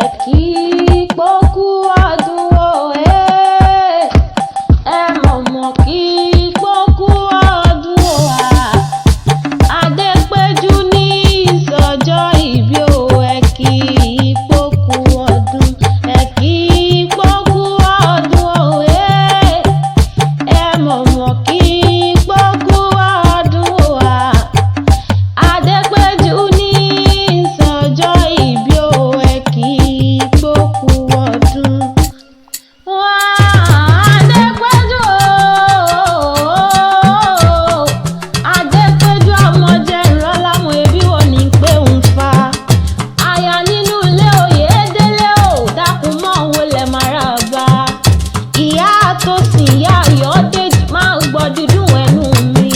Ẹ̀kí pókú ọdún o, ẹ mọ̀mọ́ kí pókú ọdún o, Adépéjú ní ìsọjọ́ ìbí o, ẹ̀kí pókú ọdún, ẹ̀kí pókú ọdún o, ẹ mọ̀mọ́ kí pókú ọdún o, Adépéjú ní ìsọjọ́ ìbí o, ẹ̀kí pókú ọdún. Adépéjú o, Adépéjú ọmọ jẹ̀rán láwọn ẹbí wọn ní pé ń fa. Aya nínú ilé Oyèdélé o, dákun mọ́ wọlé mara bá. Ìyá tó sìn ìyá Ayọ̀dèjì máa ń gbọ́ dídùn ẹnu mi.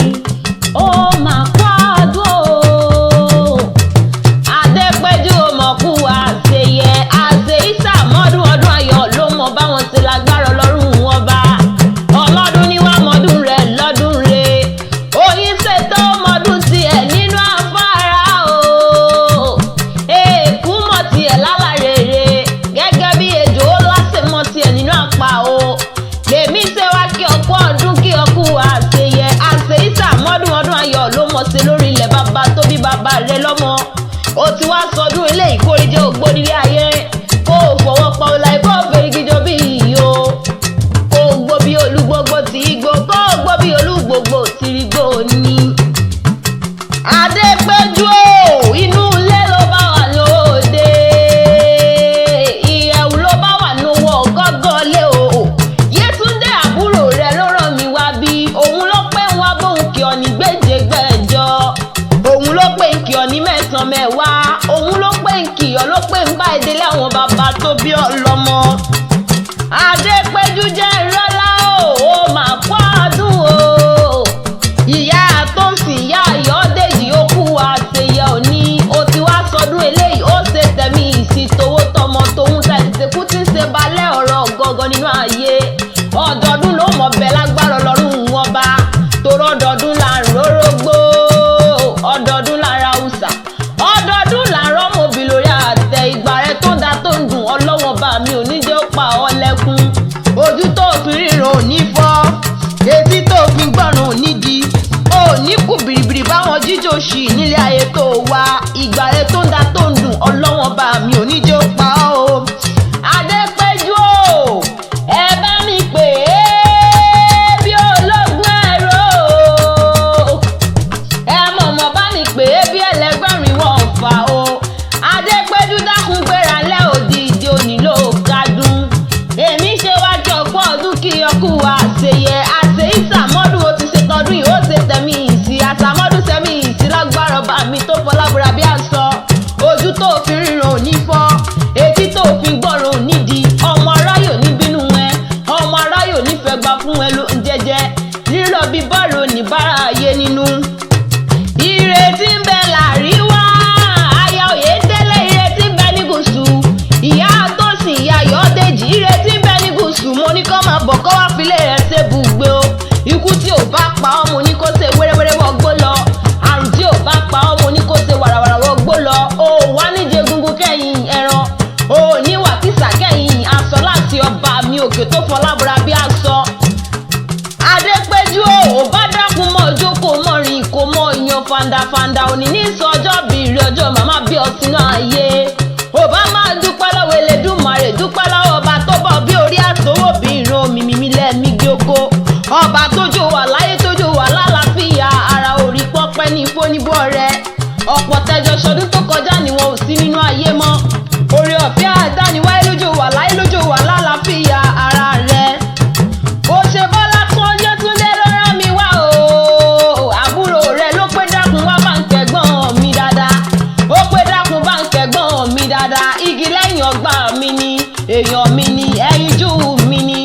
Ó máa kọ́ ọdún o. Adépéjú o mọ̀ kú àṣeyẹ àṣe ìsàmọ́dún ọdún ayọ̀ ló mọ báwọn ti lágbára ọlọ́run wọn bá. Ọlọ́dún ní wá mọ́dún rẹ̀ lọ́dún re. Oyin ṣètò mọ́dún tiẹ̀ nínú afárá o. Èkú mọ̀ tiẹ̀ lálàrèrè gẹ́gẹ́ bí ejò ó láṣẹ mọ̀ tiẹ̀ nínú àpá o. Lèmi ṣe wá kí ọkú ọdún kí ọkú àṣeyẹ àṣe ìsàmọ́dún ọdún ayọ̀ ló mọ̀ sí lórí ilẹ̀ bàbá tó bí bàbá rẹ̀ lọ́mọ. Ó ti wá sọdún ilé ìkórìjẹ ògbódìlé ayé kó o fọwọ́ pa ọ̀la ìbò fèrègìjọ bí iyò kó o gbó bí olúgbógbó tí igbó kó o gbó bí olúgbógbó tí igbó ní. Adépéjú o, inú ilé ló bá wà lóde, ìyẹ̀wù ló bá wà lówó gọ́gọ́ lé o. Yétúndé àbúrò rẹ̀ ló rán mi wá bí òun ló pé ń wá bóun kí ọ ní gbèjègbèjọ. Òun ló pé ń kí ọ ní mẹ́sàn-án mẹ́wàá, òun ló pé ń kí ọ ló pé ń bá ìdílé àwọn bàbá tó bí ọ lọ́mọ. Adépéjú jẹ́ ìrọ́lá o, ó máa kọ́ ọdún o. Ìyá tó ń sìn ìyá Ayọ̀dèjì ó kú àṣeyẹ òní, ó ti wá sọdún eléyìí ó ṣe tẹ̀mí ìsì towó tọmọ tòun tẹ̀síkú tí ń ṣe balẹ̀ ọ̀rọ̀ gọ́gọ́ nínú ayé. Ọdọọdún ló mọ̀ bẹ́ẹ̀ lágbára ọlọ́run wọn bá, torọ́ ọdọọdún là ń rórógbó, ọdọọdún lára hausa, ọdọọdún làárọ̀ mọ̀bí lórí àtẹ. Ìgbà rẹ tó ń da tó ń dùn ọlọ́wọ́n bá mi ò ní jẹ́ ó pa ọ́ lẹ́kún. Ojú tó fi ríran ò ní fọ́, etí tó fi gbọ́ràn ò ní di, ò ní kù bìrìbìrì báwọn jíjó ṣì nílé ayé tó wá. Ìgbà rẹ tó ń da tó ń dùn ọlọ́wọ́n bá mi ò ní jẹ́ ó pa ọ́ o. Adépéjú o, ẹ bá mi pè é bí ológun ẹ̀rọ o. Ẹ mọ̀mọ́ bá mi pè é bí ẹlẹgbẹ́rin wọn fà o. Adépéjú dákun gbéra lẹ́ òdìdí onílò kádùn. Èmi ṣe wá kí ọ̀pọ̀ ọdún kí ọkú àṣeyẹ àṣe ìsàmọ́dún ó ti ṣe tọdún yìí ó ṣe tẹ̀mí ìsì àṣàmọ́dún tẹ̀mí ìsì lágbára ọba mi tó fọlábùrà bí àṣọ. Ojú tó fi ríran ò ní fọ́, etí tó fi gbọ́ràn ò ní di, ọmọ aráyò ní bínú ẹ, ọmọ aráyò nífẹ̀ẹ́ gbà fún ẹ ló ń jẹjẹ, rírọ̀ bí bọ́ọ̀lù oníbàárà ayé nínú. Ìrètí ń bẹ láríwá, aya Oyèdélé ìrètí ń bẹ ní gúúsù. Ìyá tó sìn ìyá Ayọ̀dèjì ìrètí ń bẹ ní gúúsù. Mo ní kó máa bọ̀ kó wá filé rẹ̀ ṣe bùgbé o. Ikú tí ò bá pa ọ́ mo ní kó ṣe wéréwéré wọgbó lọ. Àrùn tí ò bá pa ọ́ mo ní kó ṣe wàràwàrà wọgbó lọ. O wá níje gungun kẹ́yìn ẹran, o ní wàkísà kẹ́yìn aṣọ láti ọba mi òkè tó fọlábùrà bí aṣọ. Adépéjú o, ò bá dákun mọ́ jókòó mọ́rin kò mọ́ yan fandafanda òní ní sọjọ́ bìrì ọjọ́ màmá bí ọtí náà ayé. Ò bá máa dúpẹ́ lọ́wọ́ Elédùmarè, dúpẹ́ lọ́wọ́ ọba tó bọ̀ bí orí àtòwò bí ìran mímí lẹ́mí gbogbo. Ọba tójó wà láyé tójó wà lálàáfíà, ara orí pọ́pẹ́ ní fóníbọ̀ rẹ̀. Ọ̀pọ̀ tẹjọ ṣọdún tó kọjá ni wọn ò sí nínú ayé mọ́. Oore ọ̀fẹ́ àdániwáyé lójó wà láyé lójó wà lálàáfíà ara rẹ̀. Ó ṣe bọ́lá fún Yétúndé ló rán mi wá o. Àbúrò rẹ̀ ló pé dákun wá bá ń kẹ́gbọ́n mi dáadáa. Ó pé dákun bá ń kẹ́gbọ́n mi dáadáa. Igi lẹ́yìn ọgbà mi ni, èèyàn mi ni, ẹyinjú mi ni.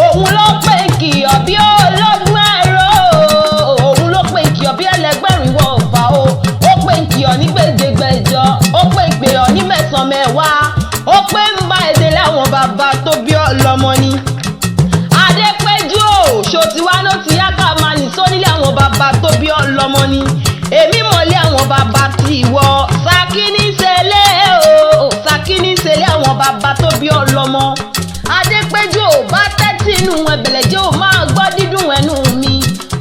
Òun ló pé kì ọ́ bí ológun ẹ̀rọ. Òun ló pé kì ọ́ bí ẹlẹgbẹ́rin wọ̀ fà o. Ó pé kì ọ́ ní gbèjègbèjọ. Ó pé pè ọ́ ní mẹ́sàn-án mẹ́wàá. Ó pé ń bá ìdílé àwọn bàbá tó bí ọ lọ́mọ ni. Adépéjú o, ṣó ti wá ló ti yá ká máa nìṣó nílé àwọn bàbá tó bí ọ lọ́mọ ni. Èmi mọ̀lé àwọn bàbá tí ìwọ Ṣakí ní ṣẹlẹ̀ o, Ṣakí ní ṣẹlẹ̀ àwọn bàbá. bàbá tó bí ọlọ́mọ. Adépéjú ò bá tẹ́tí inú ẹ̀bẹ̀lẹ̀jẹ́ ò máa gbọ́ dídùn ẹnu mi,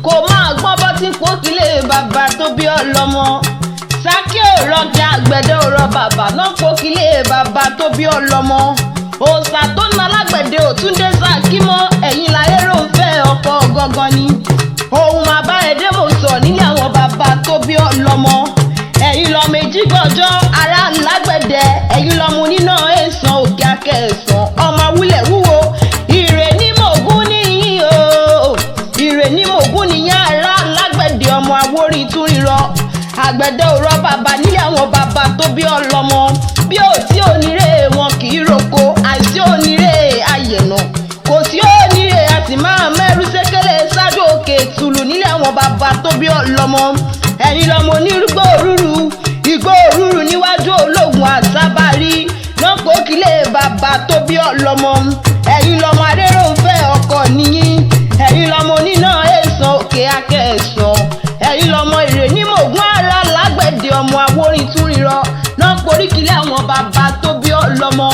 kò máa gbọ́ bọ́ tí pókílé bàbá tó bí ọlọ́mọ. Sákì ò rọ̀kẹ́ àgbẹ̀dẹ ò rọ bàbá náà pókílé bàbá tó bí ọlọ́mọ. Òòṣà tó na lágbẹ̀dẹ ò tún dé Sákì mọ́, ẹ̀yin láyé rò ń fẹ́ ọkọ gangan ni. Ohun máa bá ẹdẹ mò ń sọ nílé àwọn bàbá tó bí ọlọ́mọ. Ẹ̀yin lọ méjì gbọ́jọ́ ará lágbẹ̀dẹ, ẹ̀yin lọmọ oníná èèsàn òkè akẹ́ẹ̀sán ọmọ awúlẹ̀ wúwo. Ìrè ní mògún níyìn o, ìrè ní mògún níyìn ará lágbẹ̀dẹ ọmọ awórin tún rírọ. Àgbẹ̀dẹ ò rọ bàbá nílé àwọn bàbá tó bí ọlọ́mọ. Bí ò tí onírè wọn kì í roko, àìsí onírè ayẹ̀nà, kò sí onírè a sì máa mẹ́rú sékélé ṣáájú òkè tùlù nílé àwọn bàbá tó bí ọlọ́mọ. Ẹ̀yin lọmọ onírúgbó òrùrù, igbó òrùrù níwájú ológun àsábàrí náà pókílé bàbá tó bí ọlọ́mọ. Ẹ̀yin lọmọ adéròǹfẹ́ ọkọ níyìn, ẹ̀yin lọmọ oníná èèsàn òkè akẹ́ẹ̀sán, ẹ̀yin lọmọ ìrè ní mògún ará lágbẹ̀dẹ ọmọ awórin tún rírọ náà poríkílé àwọn bàbá tó bí ọlọ́mọ.